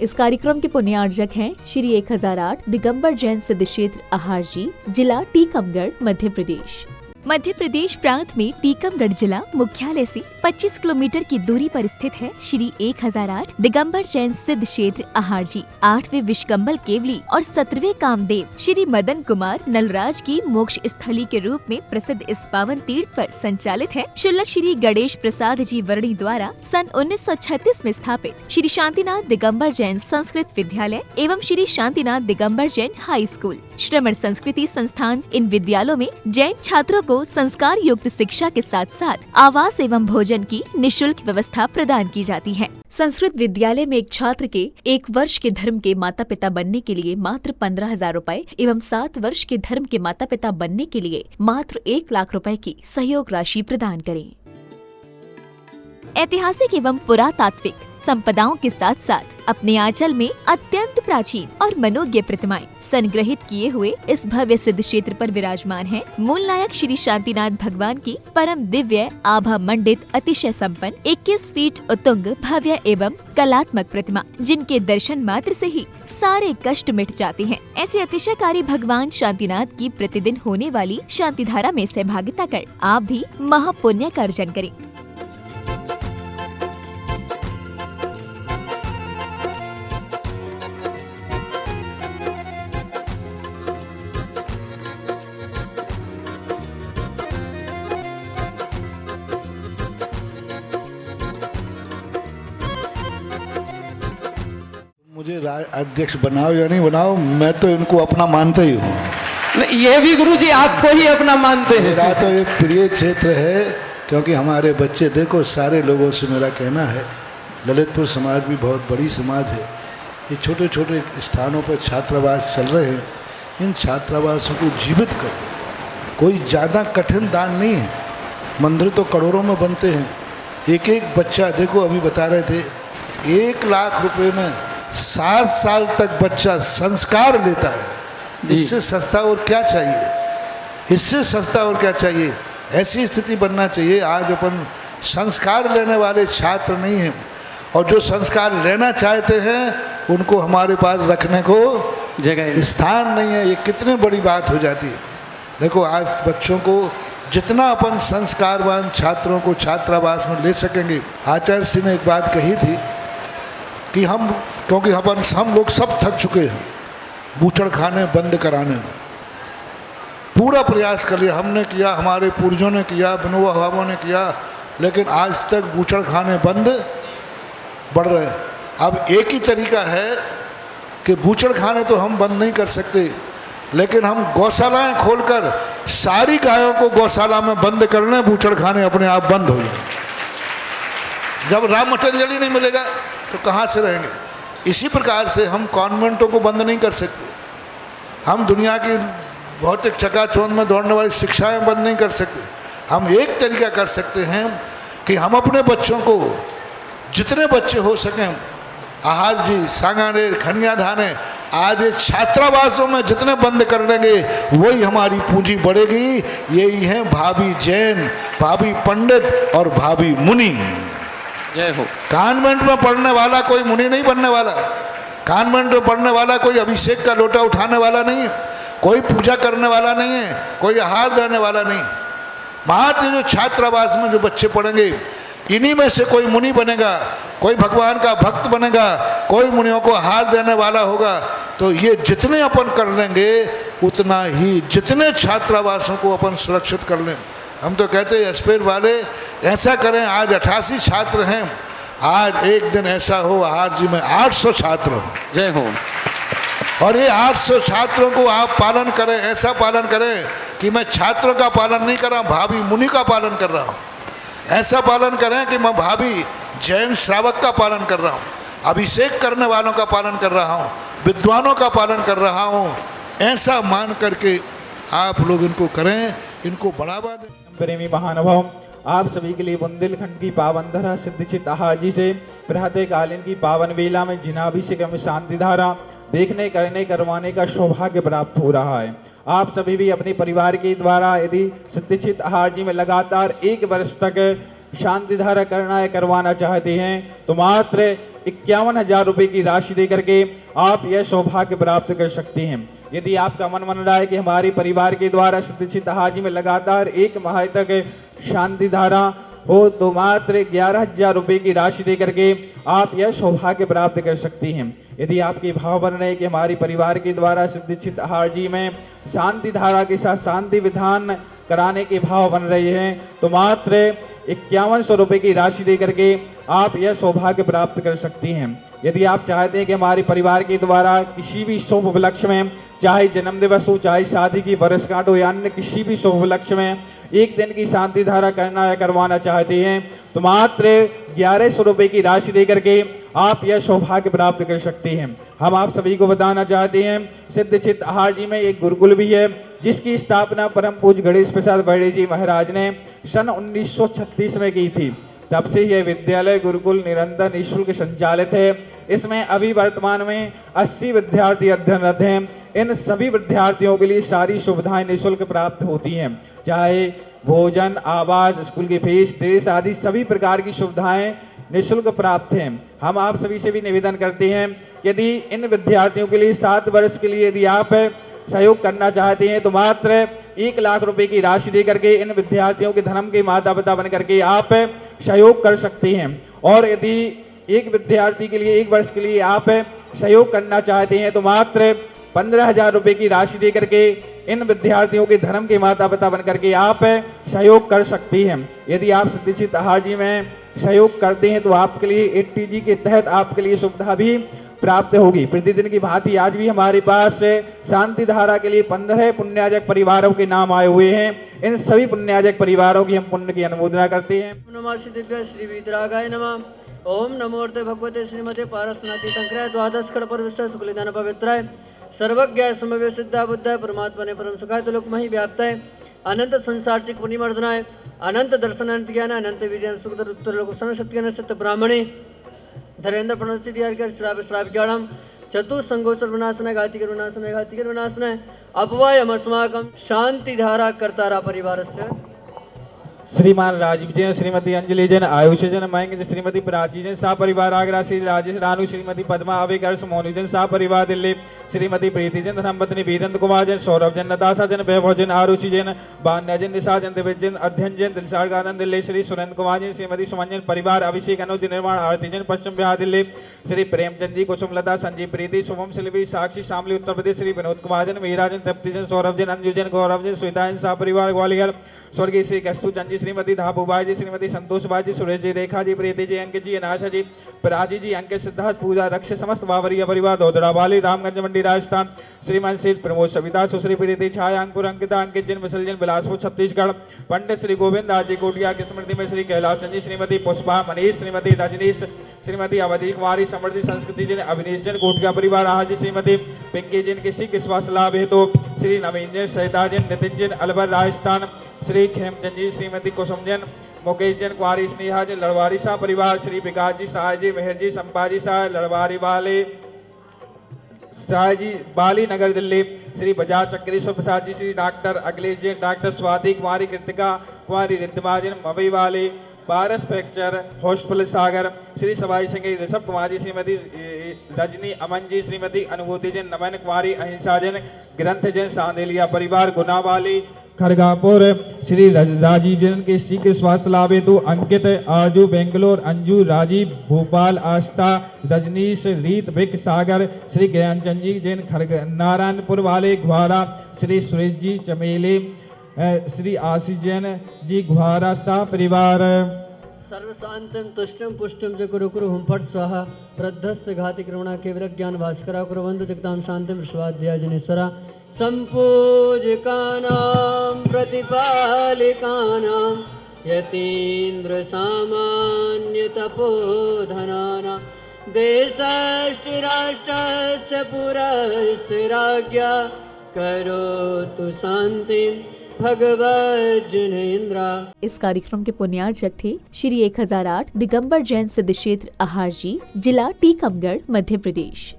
इस कार्यक्रम के पुण्यार्जक हैं श्री 1008 दिगंबर जैन सिद्ध क्षेत्र आहार जी, जिला टीकमगढ़, मध्य प्रदेश। मध्य प्रदेश प्रांत में टीकमगढ़ जिला मुख्यालय से 25 किलोमीटर की दूरी पर स्थित है श्री 1008 दिगंबर जैन सिद्ध क्षेत्र आहार जी। 8वें विश्वकंभल केवली और 17वें कामदेव श्री मदन कुमार नलराज की मोक्ष स्थली के रूप में प्रसिद्ध इस पावन तीर्थ पर संचालित है शुल्लक श्री गणेश प्रसाद जी वर्णी द्वारा सन 1936 में स्थापित श्री शांतिनाथ दिगंबर जैन संस्कृत विद्यालय एवं श्री शांतिनाथ दिगंबर जैन हाई स्कूल श्रमण संस्कृति संस्थान। इन विद्यालयों में जैन छात्रों को संस्कार युक्त शिक्षा के साथ साथ आवास एवं भोजन की निःशुल्क व्यवस्था प्रदान की जाती है। संस्कृत विद्यालय में एक छात्र के 1 वर्ष के धर्म के माता पिता बनने के लिए मात्र 15,000 रूपए एवं 7 वर्ष के धर्म के माता पिता बनने के लिए मात्र 1 लाख रुपए की सहयोग राशि प्रदान करें। ऐतिहासिक एवं पुरातात्विक संपदाओं के साथ साथ अपने आंचल में अत्यंत प्राचीन और मनोज्ञ प्रतिमाएं संग्रहित किए हुए इस भव्य सिद्ध क्षेत्र पर विराजमान है मूल नायक श्री शांतिनाथ भगवान की परम दिव्य आभा मंडित अतिशय संपन्न 21 फीट उतुंग भव्य एवं कलात्मक प्रतिमा, जिनके दर्शन मात्र से ही सारे कष्ट मिट जाते हैं। ऐसे अतिशयकारी भगवान शांतिनाथ की प्रतिदिन होने वाली शांति धारा में सहभागिता कर आप भी महापुण्य का अर्जन करें। मुझे अध्यक्ष बनाओ या नहीं बनाओ, मैं तो इनको अपना मानता ही हूँ। ये भी गुरुजी आपको ही अपना मानते हैं। मेरा तो एक प्रिय क्षेत्र है, क्योंकि हमारे बच्चे, देखो सारे लोगों से मेरा कहना है, ललितपुर समाज भी बहुत बड़ी समाज है। ये छोटे छोटे स्थानों पर छात्रावास चल रहे हैं, इन छात्रावासों को जीवित करो। कोई ज़्यादा कठिन दान नहीं है, मंदिर तो करोड़ों में बनते हैं। एक एक बच्चा, देखो अभी बता रहे थे, 1 लाख रुपए में 7 साल तक बच्चा संस्कार लेता है। इससे सस्ता और क्या चाहिए, इससे सस्ता और क्या चाहिए। ऐसी स्थिति बनना चाहिए। आज अपन संस्कार लेने वाले छात्र नहीं हैं, और जो संस्कार लेना चाहते हैं उनको हमारे पास रखने को जगह स्थान नहीं है। ये कितनी बड़ी बात हो जाती है। देखो आज बच्चों को जितना अपन संस्कारवान छात्रों को छात्रावास में ले सकेंगे। आचार्य सिंह ने एक बात कही थी कि क्योंकि हम लोग सब थक चुके हैं बूचड़ खाने बंद कराने में। पूरा प्रयास कर लिया, हमने किया, हमारे पूर्वजों ने किया, विनोबा भावों ने किया, लेकिन आज तक बूचड़ खाने बंद बढ़ रहे हैं। अब एक ही तरीका है कि बूचड़ खाने तो हम बंद नहीं कर सकते, लेकिन हम गौशालाएं खोलकर सारी गायों को गौशाला में बंद करना, बूचड़ खाने अपने आप बंद हो जाए। जब रॉ मटेरियल ही नहीं मिलेगा तो कहाँ से रहेंगे। इसी प्रकार से हम कॉन्वेंटों को बंद नहीं कर सकते, हम दुनिया की भौतिक चकाचौंध में दौड़ने वाली शिक्षाएं बंद नहीं कर सकते। हम एक तरीका कर सकते हैं कि हम अपने बच्चों को, जितने बच्चे हो सकें, आहार जी, सांगानेर, खनिया धाने आदि छात्रावासों में जितने बंद कर देंगे वही हमारी पूंजी बढ़ेगी। यही है भावी जैन, भावी पंडित और भावी मुनि। जय हो। कॉन्वेंट में पढ़ने वाला कोई मुनि नहीं बनने वाला, कॉन्वेंट में पढ़ने वाला कोई अभिषेक का लोटा उठाने वाला नहीं है, कोई पूजा करने वाला नहीं है, कोई आहार देने वाला नहीं। मात्र जो छात्रावास में जो बच्चे पढ़ेंगे, इन्हीं में से कोई मुनि बनेगा, कोई भगवान का भक्त बनेगा, कोई मुनियों को आहार देने वाला होगा। तो ये जितने अपन कर लेंगे उतना ही, जितने छात्रावासों को अपन सुरक्षित कर लें। हम तो कहते हैं एस्पेर वाले ऐसा करें, आज 88 छात्र हैं, आज एक दिन ऐसा हो आहार जी में 800 छात्र हो। जय हो। और ये 800 छात्रों को आप पालन करें, ऐसा पालन करें कि मैं छात्रों का पालन नहीं कर रहा हूँ, भावी मुनि का पालन कर रहा हूँ। ऐसा पालन करें कि मैं भावी जैन श्रावक का पालन कर रहा हूँ, अभिषेक करने वालों का पालन कर रहा हूँ, विद्वानों का पालन कर रहा हूँ। ऐसा मान करके आप लोग इनको करें, इनको बढ़ावा दें। प्रेमी महानुभाव, आप सभी के लिए बुंदेलखंड की पावन धरा सिद्धचित आहार जी से प्रातःकालीन की पावन वेला में जिनाभिषेक एवं शांति धारा देखने, करने, करवाने का सौभाग्य प्राप्त हो रहा है। आप सभी भी अपने परिवार के द्वारा यदि सिद्धचित आहार जी में लगातार 1 वर्ष तक शांति धारा करना है, करवाना चाहते हैं, तो मात्र 51,000 रुपए की राशि देकर के आप यह सौभाग्य प्राप्त कर सकती हैं। यदि आपका मन रहा है कि हमारे परिवार के द्वारा सिद्धिचित हाजी में लगातार 1 माह तक शांति धारा हो तो मात्र 11,000 रुपए की राशि देकर के आप यह सौभाग्य प्राप्त कर सकती हैं। यदि आपके भाव बन रहे कि हमारे परिवार के द्वारा सिद्धिचित हाजी में शांति धारा के साथ शांति विधान कराने के भाव बन रहे हैं तो मात्र 5100 रुपए की राशि देकर के आप यह सौभाग्य प्राप्त कर सकती हैं। यदि आप चाहते हैं कि हमारे परिवार के द्वारा किसी भी शुभ उपलक्ष्य में, चाहे जन्म दिवस हो, चाहे शादी की वर्षगांठ हो या अन्य किसी भी शुभ उपलक्ष्य में 1 दिन की शांति धारा करना या करवाना चाहते हैं तो मात्र 1100 रुपए की राशि देकर के आप यह सौभाग्य प्राप्त कर सकते हैं। हम आप सभी को बताना चाहते हैं सिद्धिचित हाजी में एक गुरुकुल भी है जिसकी स्थापना परम पूज्य गणेश प्रसाद बड़े जी महाराज ने सन 1936 में की थी। तब से यह विद्यालय गुरुकुल निरंतर निःशुल्क संचालित है। इसमें अभी वर्तमान में 80 विद्यार्थी अध्ययनरत हैं। इन सभी विद्यार्थियों के लिए सारी सुविधाएं निःशुल्क प्राप्त होती हैं, चाहे भोजन, आवास, स्कूल की फीस, ड्रेस आदि सभी प्रकार की सुविधाएं निःशुल्क प्राप्त हैं। हम आप सभी से भी निवेदन करते हैं यदि इन विद्यार्थियों के लिए 7 वर्ष के लिए यदि आप सहयोग करना चाहते हैं तो मात्र 1 लाख रुपए की राशि देकर के इन विद्यार्थियों के धर्म के माता पिता बन करके आप सहयोग कर सकते हैं। और यदि एक विद्यार्थी के लिए 1 वर्ष के लिए आप सहयोग करना चाहते हैं तो मात्र 15,000 रुपए की राशि देकर के इन विद्यार्थियों के धर्म के माता पिता बन करके आप सहयोग कर सकती हैं। यदि आप सिद्धिचित हाजी में सहयोग करते हैं तो आपके लिए 80G के तहत आपके लिए सुविधा भी प्राप्त होगी। प्रतिदिन की भांति आज भी हमारे पास शांति धारा के लिए 15 पुण्याजक परिवारों के नाम आए हुए हैं। इन सभी पुण्याजक परिवारों की हम पुण्य की अनुमोदना करते हैं। नमः श्री दिव्य श्री वीतरागाय नमः। ओम नमोर्ते भगवते श्रीमते पारसनाथी शंकराय द्वादश खड़ पर विश्व सुकुलिदान पवित्राय सर्वज्ञाय समव्य सिद्धा बुद्धाय परमात्मा ने परम सुखाय तो लोक मही व्याप्ताय अनंत संसार चिक पुनिमर्दनाय अनंत दर्शन अनंत ज्ञान अनंत विजय सुख उत्तर लोक सर्वशक्ति सत्य ब्राह्मणे धरेन्द्र प्रणसिद्धियार्घ्य श्राव्य श्राव्याणाम चतुस्संगोचर विनाशनाय घातिकर विनाशनाय घातिकर विनाशनाय अपवाय अस्माकं शांति धारा कर्तारा परिवारस्य श्रीमान राजीव जैन, श्रीमती अंजलि जैन, आयुष जैन, मयंक जैन, श्रीमती प्राची जैन, सा परिवार आगरा, श्री राजेश रानू, श्रीमती पद्मा आवेकर्ष, मोनू जैन, सा परिवार दिल्ली, श्रीमती प्रीति जैन, धर्मपत्नी वीरेंद्र कुमार जैन, सौरभ जैन, नताशा जैन, वैभव जैन, आरुषि जैन, बान्या जैन, निशा जैन, दिव्य जैन, अध्ययन जैन, दिलशाद गार्डन दिल्ली, श्री सुरेंद्र कुमार जैन, श्रीमती सुमन जैन, परिवार अभिषेक अनुज निर्माण आरती जैन, पश्चिम बिहार दिल्ली, श्री प्रेमचंद जी, कुसुमलता, संजीव प्रीति, शुभम सिल्वी, साक्षी शामली उत्तर प्रदेश, श्री विनोद कुमार जैन, मीरा जैन, तृप्ति जैन, सौरभ जैन, अंजू जैन, गौरव जैन, श्वेता जैन, सा परिवार ग्वालियर, स्वर्गीय श्री कस्तू चंद जी, श्रीमती धाबूबाई जी, श्रीमती संतोष बाई जी, सुरेश जी, रेखा जी, प्रीति जी, अंकित जी, अनाशा जी, प्राची जी, अंकित, सिद्धार्थ, पूजा, रक्ष, समस्त बावरिया परिवार, दोदड़ा वाली, रामगंज मंडी, राजस्थान, श्रीमान श्री प्रमोद सविता, सुश्री प्रीति, छाया, अंकुर, अंकिता, अंकित जैन, विसल जैन, बिलासपुर छत्तीसगढ़, पंडित श्री गोविंद आज जी कोटिया की स्मृति में श्री कैलाश चंद जी, श्रीमती पुष्पा मनीष, श्रीमती रजनीश, श्रीमती अवधि कुमारी, समृद्धि संस्कृति जैन, अभिनीश जैन, कोटिया परिवार आज जी, श्रीमती पिंकी जैन, किसी के स्वास्थ्य लाभ हेतु श्री नवीन जैन, सहिता जैन, नितिन जैन, अलवर राजस्थान, श्री खेमचंद जी, श्रीमती कुसुम जैन, मुकेश जैन, कुआरी स्नेहा जैन, लड़वारी शाह परिवार, श्री विकास जी, साय जी, मेहर जी, संपाजी शाह, लड़वारी वाले शाह जी, बाली नगर दिल्ली, श्री बजाज चक्रेश्वर प्रसाद जी, श्री डॉक्टर अखिलेश जैन, डॉक्टर स्वाति कुमारी, कृतिका कुमारी, रिद्धिमा जैन, मवई वाले, पारस फ्रैक्चर हॉस्पिटल सागर, श्री सवाई सिंह ऋषभ कुमार जी, श्रीमती रजनी अमन जी, श्रीमती अनुभूति जैन, नमन कुमारी, अहिंसा जैन, ग्रंथ जैन, सांदेलिया परिवार, गुना वाली, खड़गापुर, श्री राजीव जैन के शीघ्र स्वास्थ्य लाभ हेतु अंकित, आरजू बेंगलोर, अंजू, राजीव भोपाल, आस्था, रजनीश, रीत, विक, सागर, श्री ज्ञानचंद जी जैन, खड़ग नारायणपुर वाले, ग्वारा, श्री सुरेश जी चमेली, श्री आशीष जैन जी, गुहारा शाह परिवार। सर्वशांतम तुष्टम पुष्टम च कुरु कुरु हुम फट स्वाहा प्रद्धस्य घाति कृमणा केवल ज्ञान भास्करा कुरवंतु जगतां शांतिम विश्वाद्या जनेश्वरा संपूजकानां प्रतिपालिकानां यतीन्द्र सामान्य तपोधनानां देशस्य राष्ट्रस्य पुरस्य राज्ञा करोतु शान्तिं भगवज्जनेन्द्र। इस कार्यक्रम के पुण्यार्चक थे श्री 1008 दिगंबर जैन सिद्ध क्षेत्र आहार जी, जिला टीकमगढ़, मध्य प्रदेश।